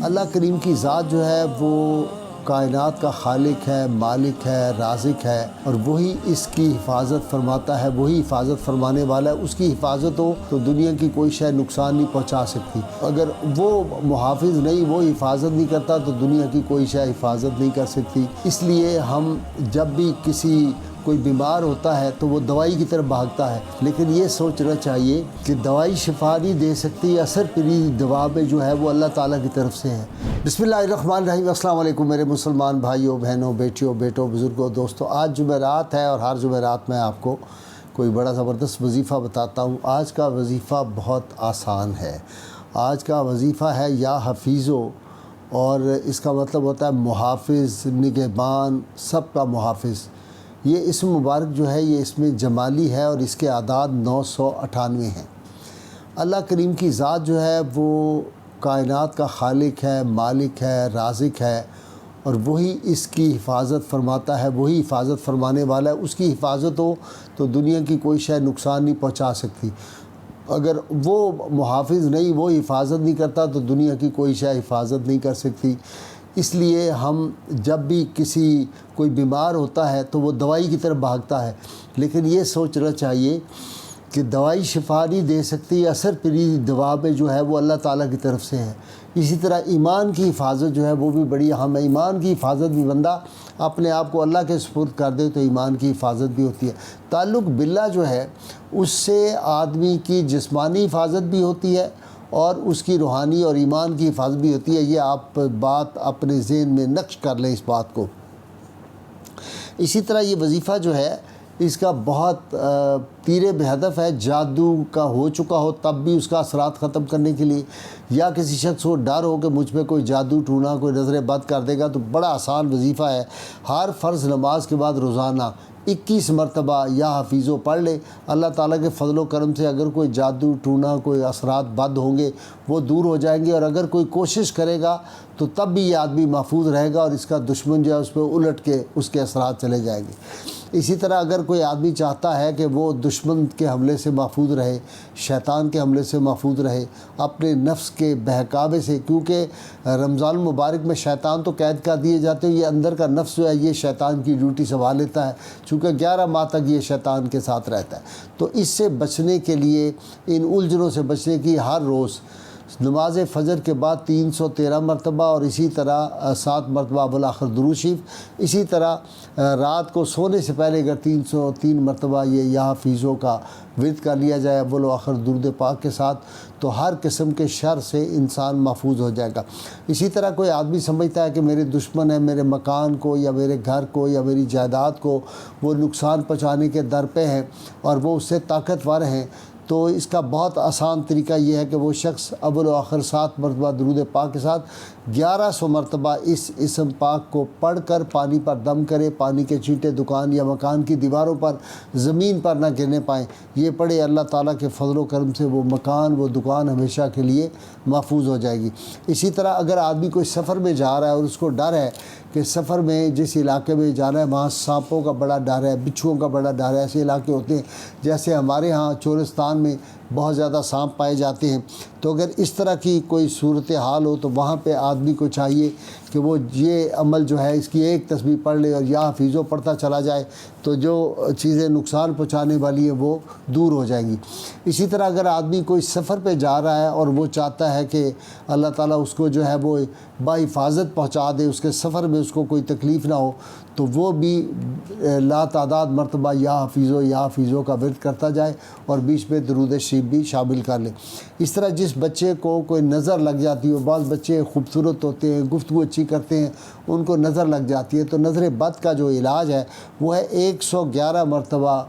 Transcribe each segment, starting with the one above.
اللہ کریم کی ذات جو ہے وہ کائنات کا خالق ہے، مالک ہے، رازق ہے، اور وہی اس کی حفاظت فرماتا ہے، وہی حفاظت فرمانے والا ہے۔ اس کی حفاظت ہو تو دنیا کی کوئی شے نقصان نہیں پہنچا سکتی۔ اگر وہ محافظ نہیں، وہ حفاظت نہیں کرتا تو دنیا کی کوئی شے حفاظت نہیں کر سکتی۔ اس لیے ہم جب بھی کوئی بیمار ہوتا ہے تو وہ دوائی کی طرف بھاگتا ہے، لیکن یہ سوچنا چاہیے کہ دوائی شفا نہیں دے سکتی، اثر پری دوا میں جو ہے وہ اللہ تعالیٰ کی طرف سے ہے۔ بسم اللہ الرحمن الرحیم۔ السلام علیکم میرے مسلمان بھائیوں، بہنوں، بیٹیوں، بیٹوں، بزرگوں، دوستوں۔ آج جمعرات ہے اور ہر جمعرات میں آپ کو کوئی بڑا زبردست وظیفہ بتاتا ہوں۔ آج کا وظیفہ بہت آسان ہے۔ آج کا وظیفہ ہے یا حفیظو، اور اس کا مطلب ہوتا ہے محافظ، نگہبان، سب کا محافظ۔ یہ اسم مبارک جو ہے یہ اسم جمالی ہے اور اس کے اعداد 998 ہیں۔ اللہ کریم کی ذات جو ہے وہ کائنات کا خالق ہے، مالک ہے، رازق ہے، اور وہی اس کی حفاظت فرماتا ہے، وہی حفاظت فرمانے والا ہے۔ اس کی حفاظت ہو تو دنیا کی کوئی شے نقصان نہیں پہنچا سکتی۔ اگر وہ محافظ نہیں، وہ حفاظت نہیں کرتا تو دنیا کی کوئی شے حفاظت نہیں کر سکتی۔ اس لیے ہم جب بھی کوئی بیمار ہوتا ہے تو وہ دوائی کی طرف بھاگتا ہے، لیکن یہ سوچنا چاہیے کہ دوائی شفا نہیں دے سکتی، اثر پری دوا میں جو ہے وہ اللہ تعالیٰ کی طرف سے ہے۔ اسی طرح ایمان کی حفاظت جو ہے وہ بھی بڑی اہم ہے۔ ایمان کی حفاظت بھی بندہ اپنے آپ کو اللہ کے سپرد کر دے تو ایمان کی حفاظت بھی ہوتی ہے۔ تعلق باللہ جو ہے اس سے آدمی کی جسمانی حفاظت بھی ہوتی ہے اور اس کی روحانی اور ایمان کی حفاظت بھی ہوتی ہے۔ یہ آپ بات اپنے ذہن میں نقش کر لیں اس بات کو۔ اسی طرح یہ وظیفہ جو ہے اس کا بہت تیر بہدف ہے۔ جادو کا ہو چکا ہو تب بھی اس کا اثرات ختم کرنے کے لیے، یا کسی شخص کو ڈر ہو کہ مجھ پہ کوئی جادو ٹونا، کوئی نظر بد کر دے گا، تو بڑا آسان وظیفہ ہے۔ ہر فرض نماز کے بعد روزانہ 21 مرتبہ یا حفیظو پڑھ لے۔ اللہ تعالیٰ کے فضل و کرم سے اگر کوئی جادو ٹونا، کوئی اثرات بد ہوں گے وہ دور ہو جائیں گے، اور اگر کوئی کوشش کرے گا تو تب بھی یہ آدمی محفوظ رہے گا اور اس کا دشمن جو ہے اس پہ الٹ کے اس کے اثرات چلے جائیں گے۔ اسی طرح اگر کوئی آدمی چاہتا ہے کہ وہ دشمن کے حملے سے محفوظ رہے، شیطان کے حملے سے محفوظ رہے، اپنے نفس کے بہکاوے سے، کیونکہ رمضان المبارک میں شیطان تو قید کر دیے جاتے ہیں، یہ اندر کا نفس جو ہے یہ شیطان کی ڈیوٹی سنبھال لیتا ہے، چونکہ 11 ماہ تک یہ شیطان کے ساتھ رہتا ہے۔ تو اس سے بچنے کے لیے، ان الجھنوں سے بچنے کی ہر روز نماز فجر کے بعد 313 مرتبہ، اور اسی طرح 7 مرتبہ بالآخر درود شریف، اسی طرح رات کو سونے سے پہلے اگر 303 مرتبہ یہ یا حفیظوں کا ورد کر لیا جائے بالآخر درود پاک کے ساتھ، تو ہر قسم کے شر سے انسان محفوظ ہو جائے گا۔ اسی طرح کوئی آدمی سمجھتا ہے کہ میرے دشمن ہیں، میرے مکان کو یا میرے گھر کو یا میری جائیداد کو وہ نقصان پہنچانے کے در پہ ہیں اور وہ اس سے طاقتور ہیں، تو اس کا بہت آسان طریقہ یہ ہے کہ وہ شخص اول و آخر 7 مرتبہ درود پاک کے ساتھ 1100 مرتبہ اس اسم پاک کو پڑھ کر پانی پر دم کرے۔ پانی کے چینٹے دکان یا مکان کی دیواروں پر، زمین پر نہ گرنے پائیں، یہ پڑھے۔ اللہ تعالیٰ کے فضل و کرم سے وہ مکان، وہ دکان ہمیشہ کے لیے محفوظ ہو جائے گی۔ اسی طرح اگر آدمی کوئی سفر میں جا رہا ہے اور اس کو ڈر ہے کہ سفر میں جس علاقے میں جانا ہے وہاں سانپوں کا بڑا ڈر ہے، بچھوؤں کا بڑا ڈر ہے، ایسے علاقے ہوتے ہیں جیسے ہمارے ہاں چورستان میں بہت زیادہ سانپ پائے جاتے ہیں، تو اگر اس طرح کی کوئی صورتحال ہو تو وہاں پہ آدمی کو چاہیے کہ وہ یہ عمل جو ہے اس کی ایک تسبیح پڑھ لے اور یا حفیظو پڑھتا چلا جائے، تو جو چیزیں نقصان پہنچانے والی ہیں وہ دور ہو جائیں گی۔ اسی طرح اگر آدمی کوئی سفر پہ جا رہا ہے اور وہ چاہتا ہے کہ اللہ تعالیٰ اس کو جو ہے وہ بحفاظت پہنچا دے، اس کے سفر میں اس کو کوئی تکلیف نہ ہو، تو وہ بھی لاتعداد مرتبہ یا حفیظو کا ورد کرتا جائے اور بیچ میں درود شریف بھی شامل کر لے۔ اس طرح جس بچے کو کوئی نظر لگ جاتی ہو، بعض بچے خوبصورت ہوتے ہیں، گفتگو اچھی کرتے ہیں، ان کو نظر لگ جاتی ہے، تو نظر بد کا جو علاج ہے وہ ہے 111 مرتبہ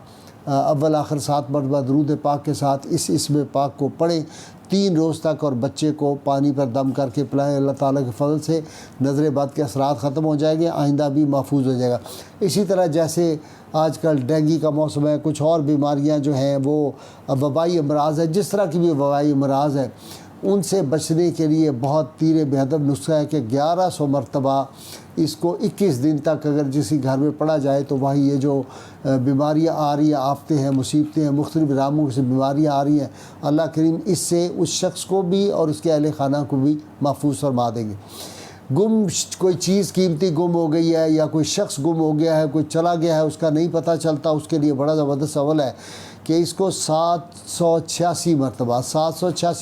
اول آخر 7 مرتبہ درود پاک کے ساتھ اس اسم پاک کو پڑھیں 3 روز تک، اور بچے کو پانی پر دم کر کے پلائیں۔ اللہ تعالیٰ کے فضل سے نظر بد کے اثرات ختم ہو جائیں گے، آئندہ بھی محفوظ ہو جائے گا۔ اسی طرح جیسے آج کل ڈینگی کا موسم ہے، کچھ اور بیماریاں جو ہیں وہ وبائی امراض ہے، جس طرح کی بھی وبائی امراض ہے ان سے بچنے کے لیے بہت تیر بہدف نسخہ ہے کہ 1100 مرتبہ اس کو 21 دن تک اگر کسی گھر میں پڑھا جائے تو وہی یہ جو بیماریاں آ رہی ہیں، آفتیں ہیں، مصیبتیں ہیں، مختلف راموں سے بیماریاں آ رہی ہیں، اللہ کریم اس سے اس شخص کو بھی اور اس کے اہل خانہ کو بھی محفوظ فرما دیں گے۔ کوئی چیز قیمتی گم ہو گئی ہے یا کوئی شخص گم ہو گیا ہے، کوئی چلا گیا ہے، اس کا نہیں پتہ چلتا، اس کے لیے بڑا زبردست عمل ہے کہ اس کو 786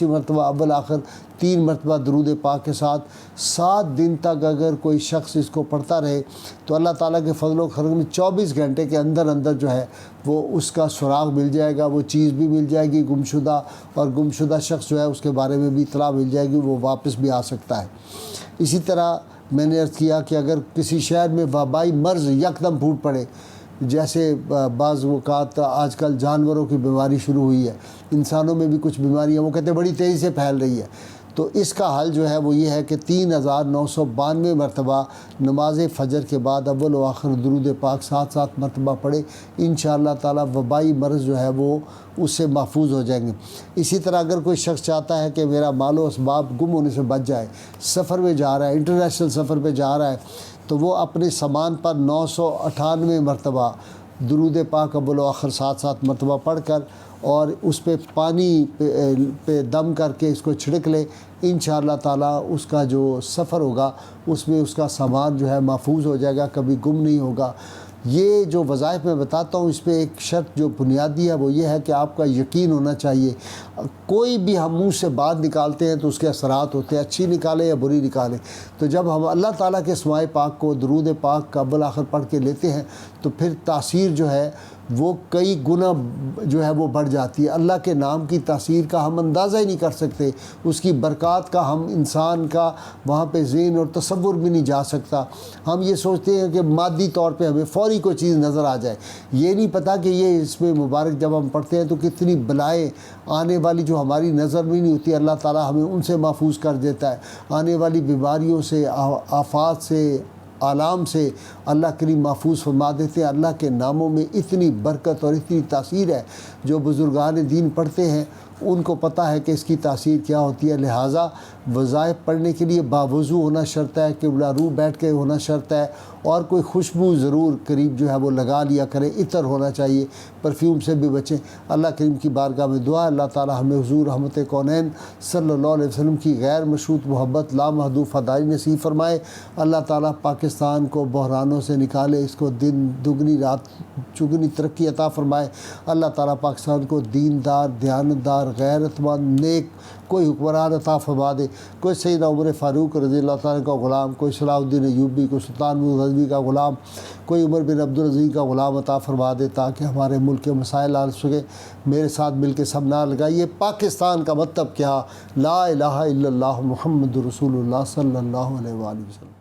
مرتبہ اول آخر 3 مرتبہ درود پاک کے ساتھ 7 دن تک اگر کوئی شخص اس کو پڑھتا رہے تو اللہ تعالیٰ کے فضل و کرم میں 24 گھنٹے کے اندر جو ہے وہ اس کا سراغ مل جائے گا، وہ چیز بھی مل جائے گی گمشدہ، اور گمشدہ شخص جو ہے اس کے بارے میں بھی اطلاع مل جائے گی، وہ واپس بھی آ سکتا ہے۔ اسی طرح میں نے عرض کیا کہ اگر کسی شہر میں وبائی مرض یکدم پھوٹ پڑے، جیسے بعض اوقات آج کل جانوروں کی بیماری شروع ہوئی ہے، انسانوں میں بھی کچھ بیماریاں وہ کہتے ہیں بڑی تیزی سے پھیل رہی ہے، تو اس کا حل جو ہے وہ یہ ہے کہ 3992 مرتبہ نماز فجر کے بعد اول و آخر درود پاک 7 مرتبہ پڑھے، انشاءاللہ تعالی وبائی مرض جو ہے وہ اس سے محفوظ ہو جائیں گے۔ اسی طرح اگر کوئی شخص چاہتا ہے کہ میرا مال و اسباب گم ہونے سے بچ جائے، سفر میں جا رہا ہے، انٹرنیشنل سفر پہ جا رہا ہے، تو وہ اپنے سامان پر 998 مرتبہ درود پاک اول و آخر 7 مرتبہ پڑھ کر اور اس پہ پانی پہ دم کر کے اس کو چھڑک لے، انشاءاللہ تعالیٰ اس کا جو سفر ہوگا اس میں اس کا سامان جو ہے محفوظ ہو جائے گا، کبھی گم نہیں ہوگا۔ یہ جو وظائف میں بتاتا ہوں اس پہ ایک شرط جو بنیادی ہے وہ یہ ہے کہ آپ کا یقین ہونا چاہیے۔ کوئی بھی ہم منہ سے بات نکالتے ہیں تو اس کے اثرات ہوتے ہیں، اچھی نکالیں یا بری نکالیں، تو جب ہم اللہ تعالیٰ کے اسماء پاک کو درود پاک کا اول آخر پڑھ کے لیتے ہیں تو پھر تاثیر جو ہے وہ کئی گنا جو ہے وہ بڑھ جاتی ہے۔ اللہ کے نام کی تاثیر کا ہم اندازہ ہی نہیں کر سکتے، اس کی برکات کا ہم انسان کا وہاں پہ ذہن اور تصور بھی نہیں جا سکتا۔ ہم یہ سوچتے ہیں کہ مادی طور پہ ہمیں فوری کوئی چیز نظر آ جائے، یہ نہیں پتہ کہ یہ اس میں مبارک جب ہم پڑھتے ہیں تو کتنی بلائیں آنے والی جو ہماری نظر میں نہیں ہوتی، اللہ تعالیٰ ہمیں ان سے محفوظ کر دیتا ہے۔ آنے والی بیماریوں سے، آفات سے، آلام سے اللہ کریم محفوظ فرما دیتے ہیں۔ اللہ کے ناموں میں اتنی برکت اور اتنی تاثیر ہے، جو بزرگان دین پڑھتے ہیں ان کو پتہ ہے کہ اس کی تاثیر کیا ہوتی ہے۔ لہٰذا وظائف پڑھنے کے لیے باوضو ہونا شرط ہے، قبلہ رو بیٹھ کے ہونا شرط ہے، اور کوئی خوشبو ضرور قریب جو ہے وہ لگا لیا کریں، عطر ہونا چاہیے، پرفیوم سے بھی بچیں۔ اللہ کریم کی بارگاہ میں دعا، اللہ تعالی ہمیں حضور رحمت کونین صلی اللہ علیہ وسلم کی غیر مشروط محبت لامحدود فدائی نصیب فرمائے۔ اللہ تعالی پاکستان کو بحرانوں سے نکالے، اس کو دن دگنی رات چگنی ترقی عطا فرمائے۔ اللہ تعالی پاکستان کو دیندار، دیانتدار، غیرت مند، نیک کوئی حکمران عطا فرما دے۔ کوئی سیدنا عمر فاروق رضی اللہ تعالیٰ کا غلام، کوئی صلاح الدین ایوبی، کوئی سلطان محمود غزنوی کا غلام، کوئی عمر بن عبدالعزیز کا غلام عطا فرما دے تاکہ ہمارے ملک کے مسائل حل سکے۔ میرے ساتھ مل کے سب نعرہ لگائیے، پاکستان کا مطلب کیا؟ لا الہ الا اللہ محمد رسول اللہ صلی اللہ علیہ وآلہ وسلم۔